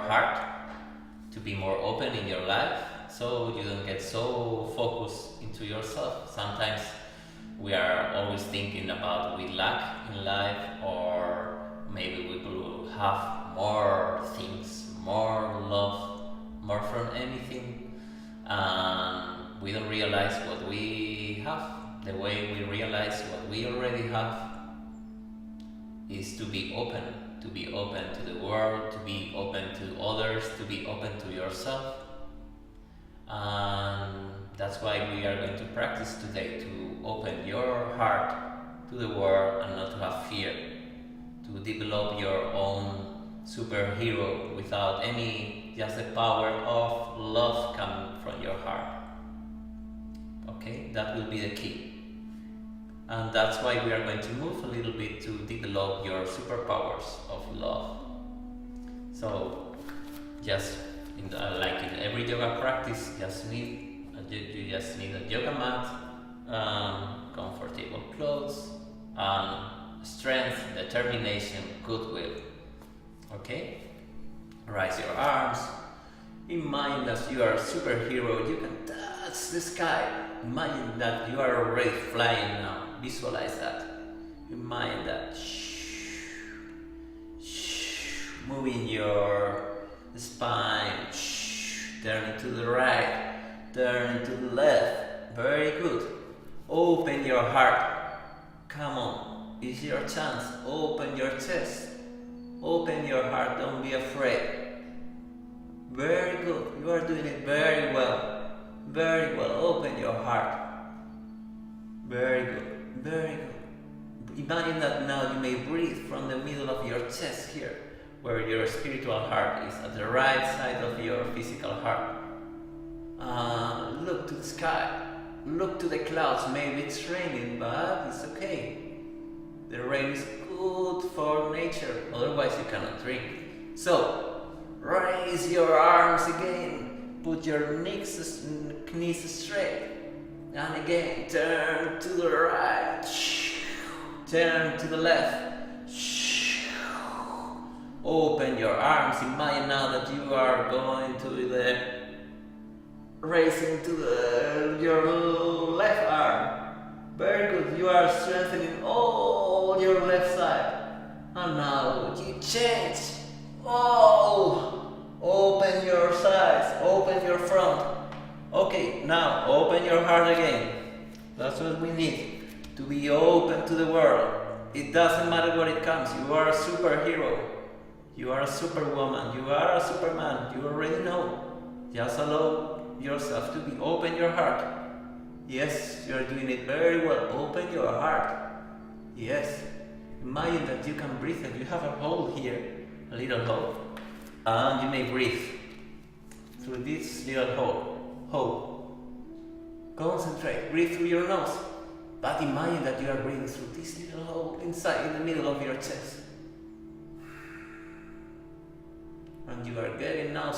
heart, to be more open in your life, so you don't get so focused into yourself. Sometimes we are always thinking about we lack in life, or maybe we will have more things, more love, more from anything, and we don't realize what we have. The way we realize what we already have is to be open to the world, to be open to others, to be open to yourself. And that's why we are going to practice today, to open your heart to the world and not to have fear, to develop your own superhero without any, just the power of love coming from your heart. Okay, that will be the key. And that's why we are going to move a little bit to develop your superpowers of love. So, just like in every yoga practice, you just need a yoga mat, comfortable clothes, strength, determination, goodwill. Okay? Raise your arms. Imagine that you are a superhero. You can touch the sky. Imagine that you are already flying now. Visualize that. Imagine that. Moving your spine. Turning to the right. Turning to the left. Very good. Open your heart. Come on. It's your chance. Open your chest. Open your heart. Don't be afraid. Very good. You are doing it very well. Very well. Open your heart. Very good. Very good. Imagine that now you may breathe from the middle of your chest here, where your spiritual heart is, at the right side of your physical heart. Look to the sky. Look to the clouds. Maybe it's raining, but it's okay. The rain is good for nature, otherwise you cannot drink. So, raise your arms again. Put your knees straight. And again, turn to the right. Turn to the left. Open your arms. Imagine now that you are going to the raising to your left arm. Very good. You are strengthening all your left side. And now you change. Oh, open your sides. Open your front. Okay, now open your heart again. That's what we need, to be open to the world. It doesn't matter what it comes. You are a superhero. You are a superwoman. You are a superman. You already know. Just allow yourself to be open your heart. Yes, you are doing it very well. Open your heart. Yes. Imagine that you can breathe and you have a hole here, a little hole. And you may breathe through this little hole. Concentrate, breathe through your nose, but imagine that you are breathing through this little hole inside in the middle of your chest. And you are getting now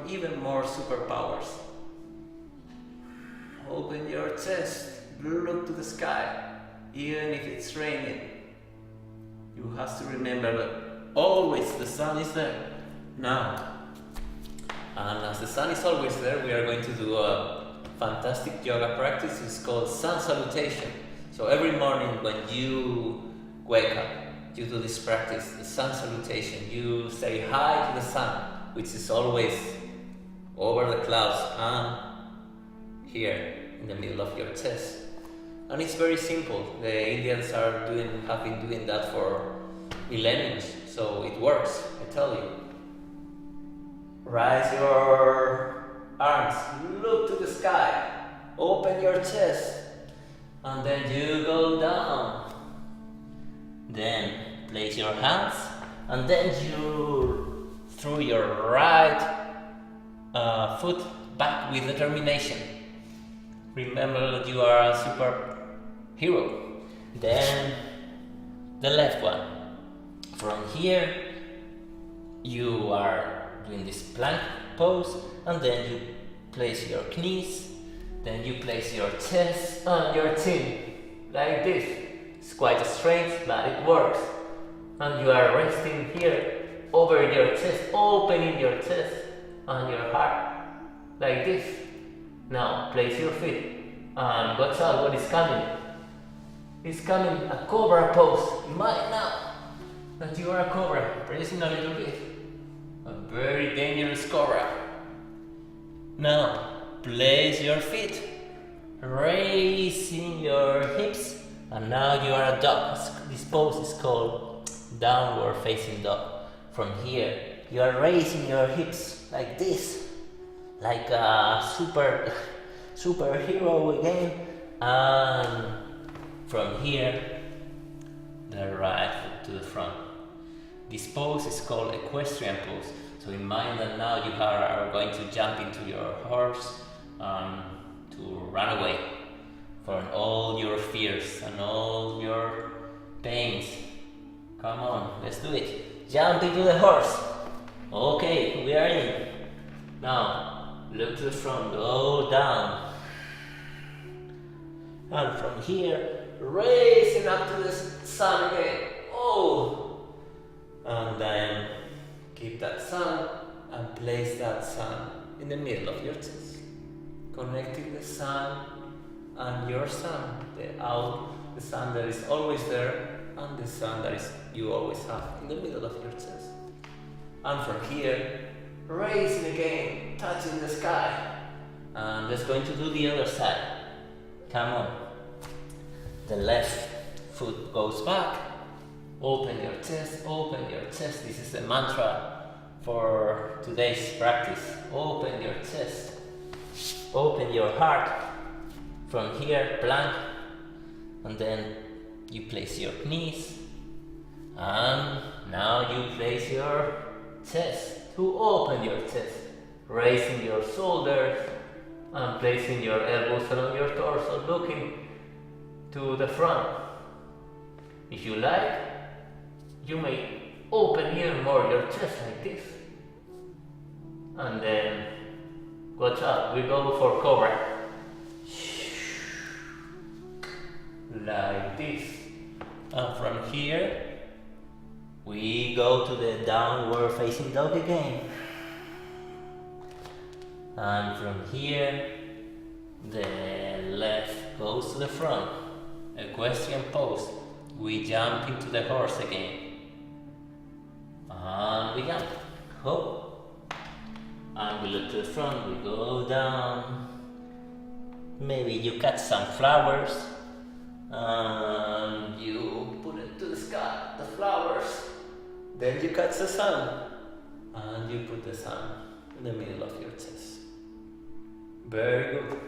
even more superpowers. Open your chest, look to the sky, even if it's raining. You have to remember that always the sun is there. Now, and as the sun is always there, we are going to do a fantastic yoga practice. It's called sun salutation. So every morning when you wake up, you do this practice, the sun salutation. You say hi to the sun, which is always over the clouds and here in the middle of your chest. And it's very simple. The Indians have been doing that for millennia, so it works, I tell you. Raise your arms, look to the sky, open your chest, and then you go down. Then place your hands, and then you throw your right foot back with determination. Remember that you are a superhero. Then the left one. From here, you are doing this plank pose, and then you place your knees, then you place your chest on your chin, like this. It's quite strange, but it works. And you are resting here over your chest, opening your chest and your heart, like this. Now place your feet and watch out what is coming. It's coming a cobra pose. Imagine now that you are a cobra, raising a little bit. A very dangerous cobra. Now place your feet, raising your hips, and now you are a dog. This pose is called downward facing dog. From here, you are raising your hips like this, like a superhero again, and from here, the right foot to the front. This pose is called equestrian pose. So imagine that now you are going to jump into your horse to run away from all your fears and all your pains. Come on, let's do it. Jump into the horse. Okay, we are in. Now, look to the front, go down. And from here, raising up to the sun again. Oh! And then keep that sun and place that sun in the middle of your chest. Connecting the sun and your sun, the sun that is always there and the sun that is you always have in the middle of your chest. And from here, raising again, touching the sky. And let's going to do the other side. Come on. The left foot goes back. Open your chest, open your chest. This is the mantra for today's practice. Open your chest. Open your heart. From here, plank. And then you place your knees. And now you place your chest to open your chest. Raising your shoulders and placing your elbows along your torso, looking to the front. If you like, you may open even more your chest like this. And then, watch out, we go for cobra. Like this. And from here, we go to the downward facing dog again. And from here, the left goes to the front. Equestrian pose. We jump into the horse again. And we jump. Hop. And we look to the front, we go down. Maybe you cut some flowers. And you put it to the sky, the flowers. Then you cut the sun. And you put the sun in the middle of your chest. Very good.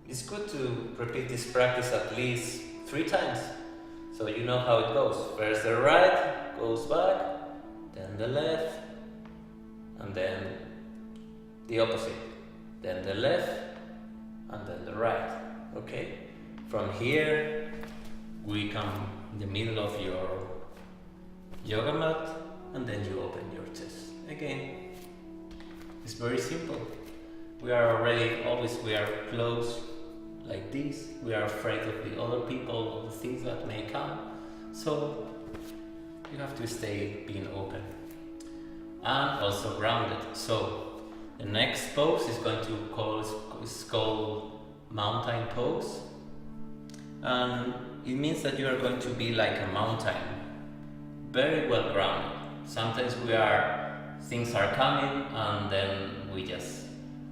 It's good to repeat this practice at least 3 times, so you know how it goes. First the right goes back, then the left, and then the opposite. Then the left, and then the right. Okay? From here, we come in the middle of your yoga mat, and then you open your chest. Again, it's very simple. We are close like this. We are afraid of the other people, of the things that may come. So you have to stay being open and also grounded. So the next pose is called mountain pose, and it means that you are going to be like a mountain, very well grounded. Sometimes things are coming, and then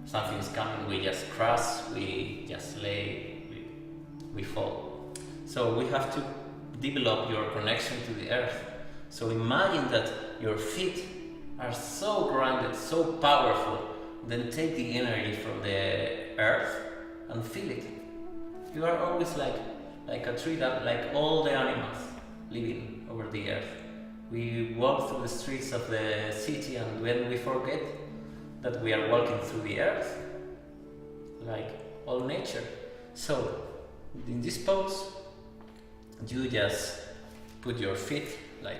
something's coming, we just crash, we just we fall. So we have to develop your connection to the earth. So imagine that your feet are so grounded, so powerful. Then take the energy from the earth and feel it. You are always like a tree, like all the animals living over the earth. We walk through the streets of the city, and when we forget that we are walking through the earth, like all nature. So, in this pose, you just put your feet like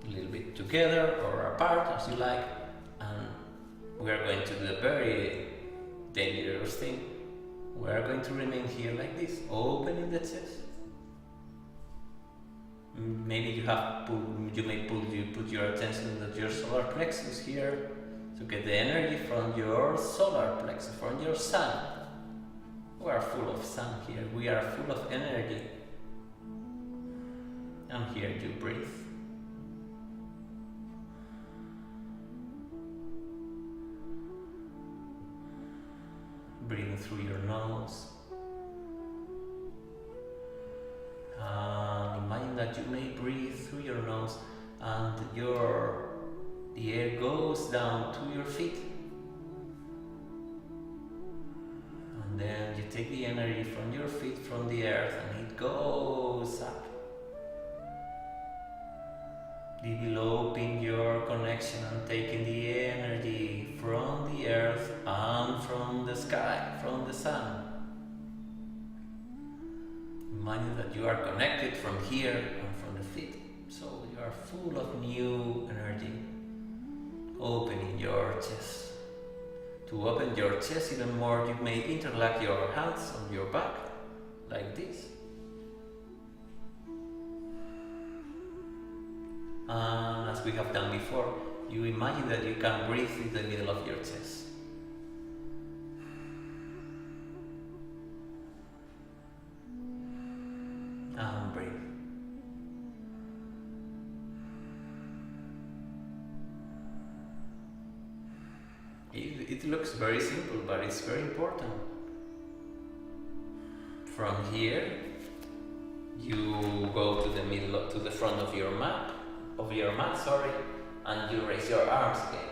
a little bit together or apart, as you like, and we are going to do a very dangerous thing. We are going to remain here like this, opening the chest. Maybe you put your attention at your solar plexus here to get the energy from your solar plexus, from your sun. We are full of sun here. We are full of energy. And here you breathe. Breathing through your nose. And imagine that you may breathe through your nose and the air goes down to your feet. And then you take the energy from your feet, from the earth, and it goes up. Developing your connection and taking the energy from the earth and from the sky, from the sun. Imagine that you are connected from here and from the feet, so you are full of new energy. Opening your chest. To open your chest even more, you may interlock your hands on your back, like this. And as we have done before, you imagine that you can breathe in the middle of your chest. And breathe. It looks very simple, but it's very important. From here, you go to the middle, to the front of your mat, and you raise your arms again,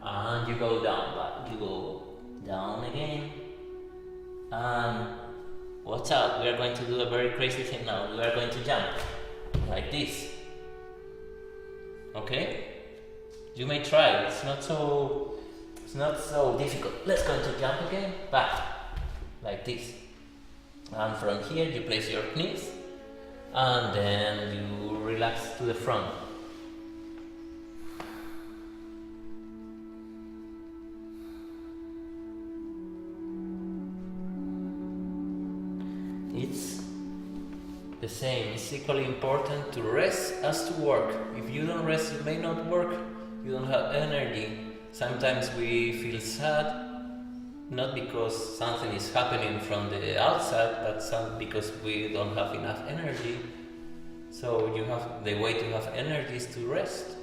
and you go down, but you go down again, and watch out, we are going to do a very crazy thing now. We are going to jump, like this, okay? You may try, it's not so difficult. Let's go to jump again, back, like this, and from here you place your knees, and then you relax to the front. It's the same, it's equally important to rest as to work. If you don't rest, you may not work, you don't have energy. Sometimes we feel sad, not because something is happening from the outside, but because we don't have enough energy. So the way to have energy is to rest.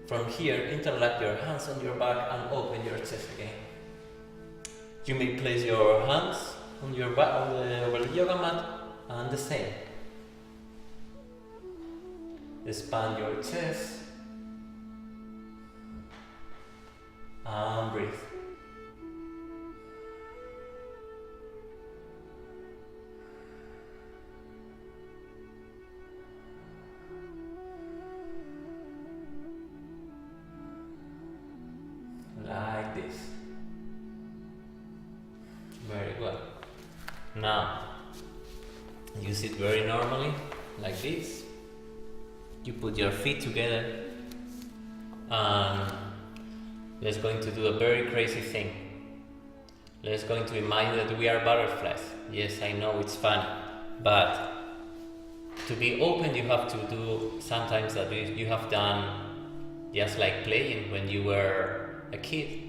From here, interlock your hands on your back and open your chest again. You may place your hands on your back over the yoga mat, and the same. Expand your chest and breathe. Like this. Very good. Now, you sit very normally, like this. You put your feet together, and let's going to do a very crazy thing. Let's going to imagine that we are butterflies. Yes, I know it's fun, but to be open, you have to do sometimes that you have done just like playing when you were a kid.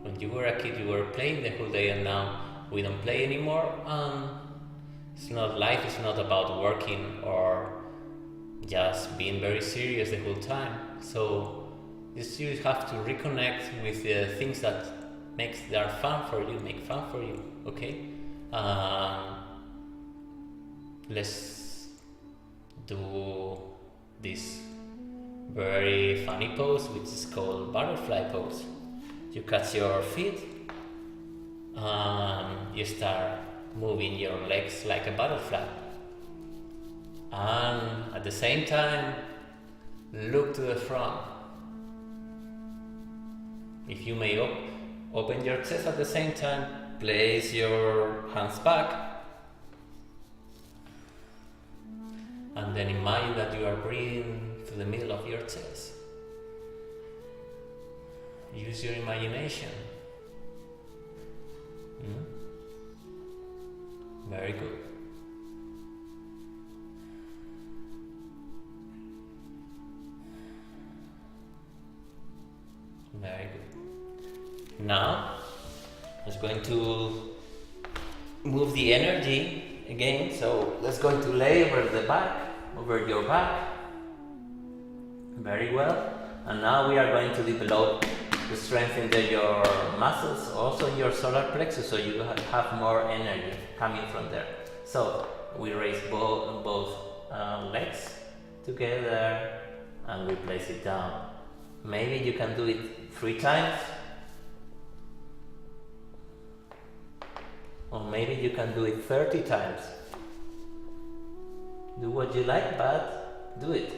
When you were a kid, you were playing the whole day, and now we don't play anymore. Life is not about working or just being very serious the whole time. So you have to reconnect with the things that make fun for you, okay? Let's do this very funny pose, which is called butterfly pose. You catch your feet and you start moving your legs like a butterfly, and at the same time look to the front. If you may open your chest at the same time, place your hands back, and then imagine that you are breathing through the middle of your chest. Use your imagination. Very good. Very good. Now, I'm just going to move the energy again. So let's going to lay over your back. Very well. And now we are going to develop to strengthen your muscles, also in your solar plexus, so you have more energy coming from there. So we raise both legs together and we place it down. Maybe you can do it 3 times, or maybe you can do it 30 times. Do what you like, but do it.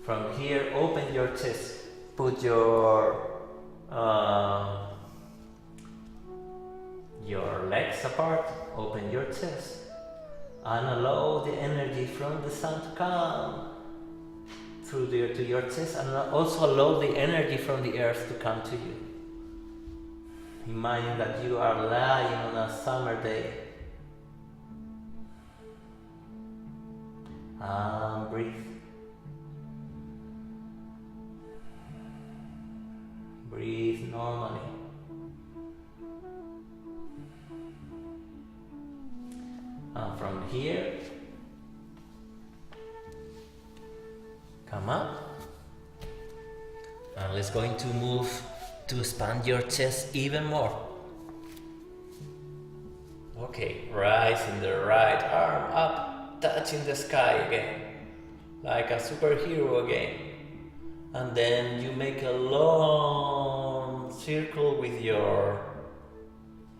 From here, open your chest. Put your legs apart. Open your chest. And allow the energy from the sun to come to your chest, and also allow the energy from the earth to come to you. Imagine that you are lying on a summer day. And breathe. Breathe normally. And from here, come up. And let's going to move to expand your chest even more. Okay, rising the right arm up, touching the sky again, like a superhero again. And then you make a long circle with your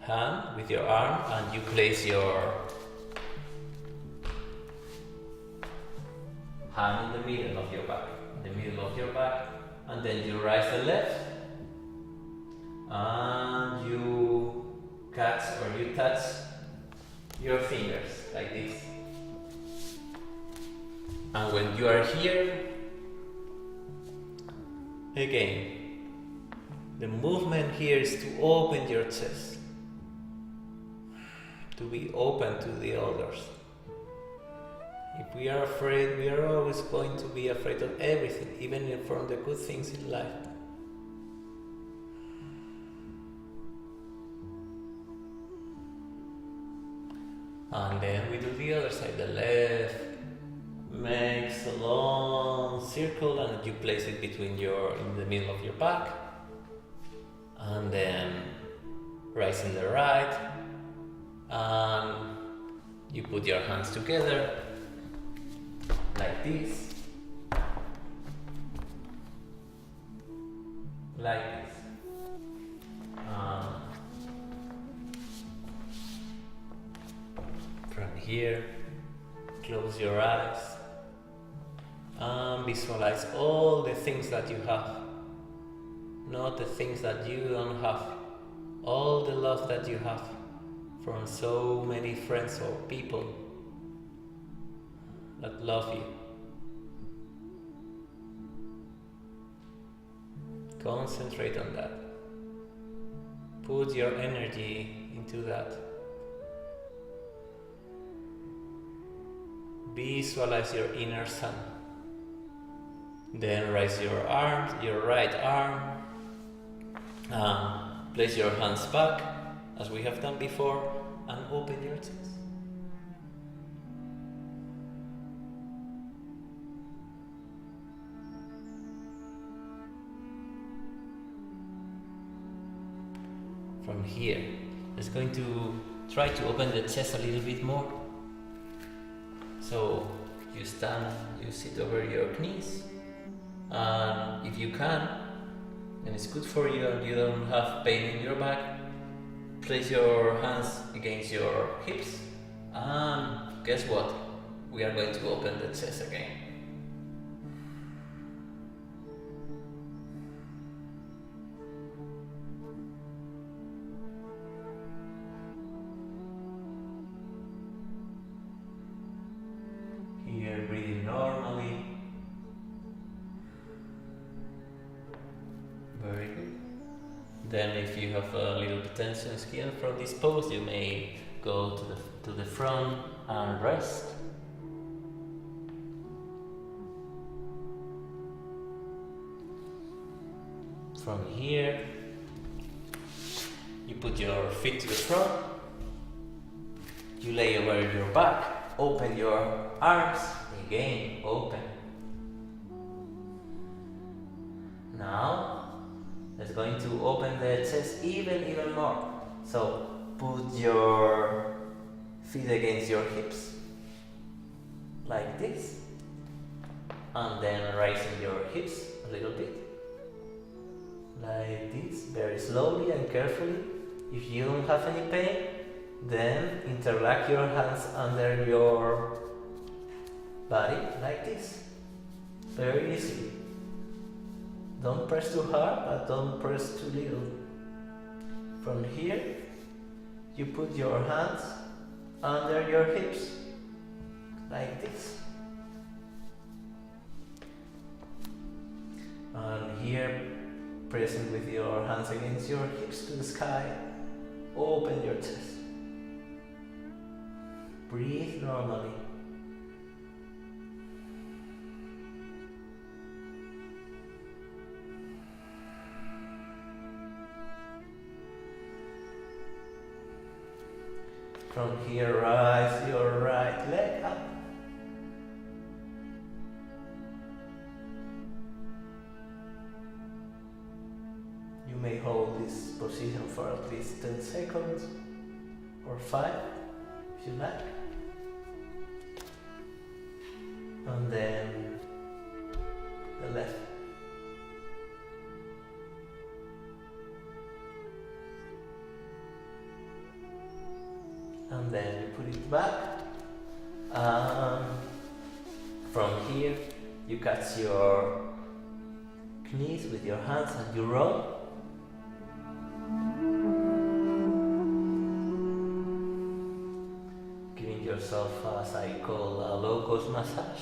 hand, with your arm, and you place your hand in the middle of your back, and then you raise the left, and you catch or you touch your fingers like this. And when you are here, again, the movement here is to open your chest, to be open to the others. If we are afraid, we are always going to be afraid of everything, even from the good things in life. And then we do the other side, the left makes a long circle, and you place it in the middle of your back, and then raising the right, and you put your hands together like this, like this. From here, close your eyes and visualize all the things that you have, not the things that you don't have, all the love that you have from so many friends or people that love you. Concentrate on that. Put your energy into that. Visualize your inner sun. Then raise your arm, your right arm. Place your hands back, as we have done before, and open your chest. From here, it's going to try to open the chest a little bit more. So you stand, you sit over your knees, and if you can, and it's good for you and you don't have pain in your back, place your hands against your hips, and guess what? We are going to open the chest again. Here, breathing normally. Very good. Then if you have a little tension skin from this pose, you may go to the front and rest. From here, you put your feet to the front, you lay over your back, open your arms, again, open. Now, let's going to open the chest even more. So, put your feet against your hips, like this, and then raising your hips a little bit, like this, very slowly and carefully. If you don't have any pain, then interlock your hands under your body, like this, very easy. Don't press too hard, but don't press too little. From here, you put your hands under your hips, like this. And here, pressing with your hands against your hips to the sky, open your chest. Breathe normally. From here, rise your right leg up. You may hold this position for at least 10 seconds or 5 if you like. And then the left. And then you put it back. From here, you catch your knees with your hands and you roll. Giving yourself, as I call, a low-cost massage.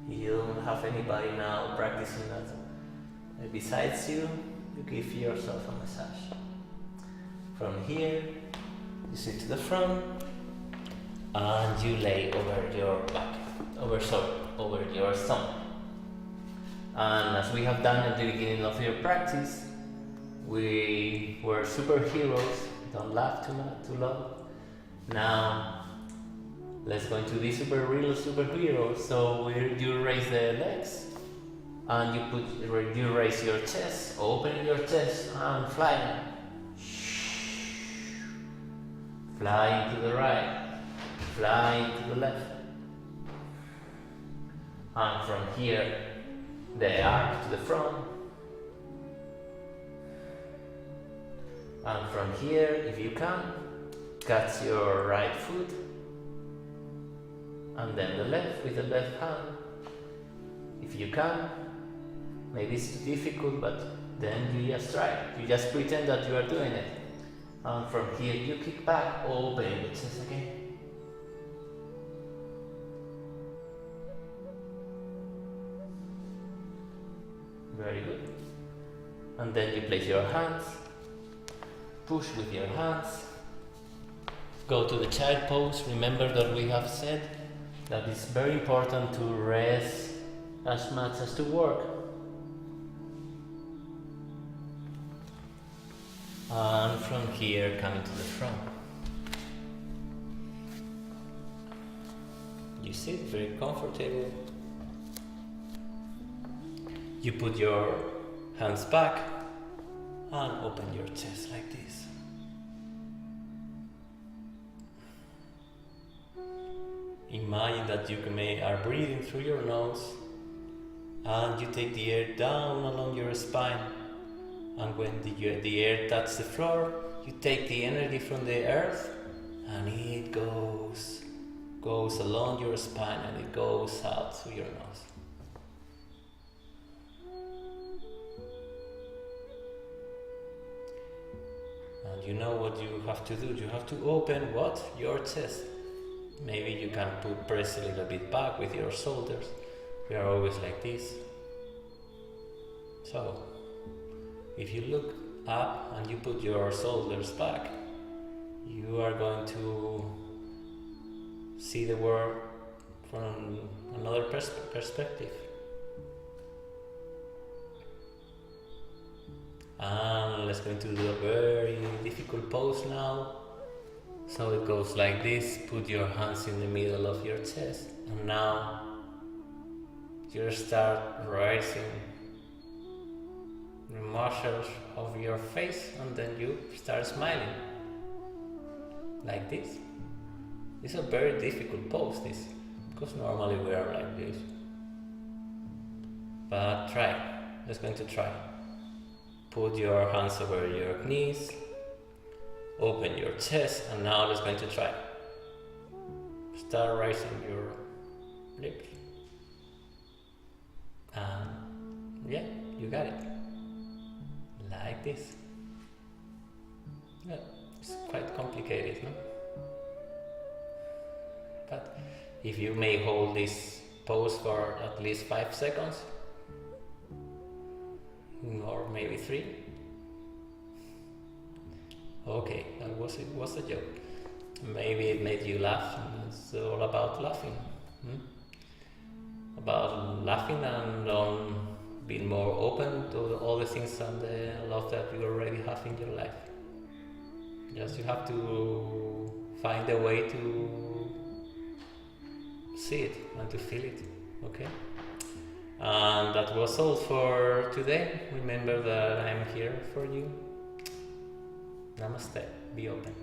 You don't have anybody now practicing that besides you. You give yourself a massage. From here, you sit to the front and you lay over your back, over your stomach. And as we have done at the beginning of your practice, we were superheroes. Don't laugh too loud. Now, let's go into be real superheroes. So you raise the legs and you raise your chest, open your chest and fly. Flying to the right, flying to the left. And from here, the arm to the front. And from here, if you can, catch your right foot. And then the left with the left hand. If you can, maybe it's too difficult, but then you just try. You just pretend that you are doing it. And from here, you kick back, open the chest again. Very good. And then you place your hands, push with your hands, go to the child pose. Remember that we have said that it's very important to rest as much as to work. And from here, coming to the front. You sit very comfortable. You put your hands back and open your chest like this. Imagine that you are breathing through your nose and you take the air down along your spine. And when the air touches the floor, you take the energy from the earth and it goes along your spine and it goes out through your nose. And you know what you have to do. You have to open what? Your chest. Maybe you can press a little bit back with your shoulders. We are always like this. So, if you look up and you put your shoulders back, you are going to see the world from another perspective. And let's going to do a very difficult pose now. So it goes like this. Put your hands in the middle of your chest, and now you start raising the muscles of your face, and then you start smiling like this. It's a very difficult pose, this, because normally we are like this. But try. Let's going to try. Put your hands over your knees. Open your chest, and now let's going to try. Start raising your lips. And yeah, you got it. Like this. Yeah, it's quite complicated, no? But if you may hold this pose for at least 5 seconds, or maybe 3. Okay, that was it. Was a joke. Maybe it made you laugh. It's all about laughing. About laughing and being more open to all the things and the love that you already have in your life. Just you have to find a way to see it and to feel it. Okay? And that was all for today. Remember that I'm here for you. Namaste. Be open.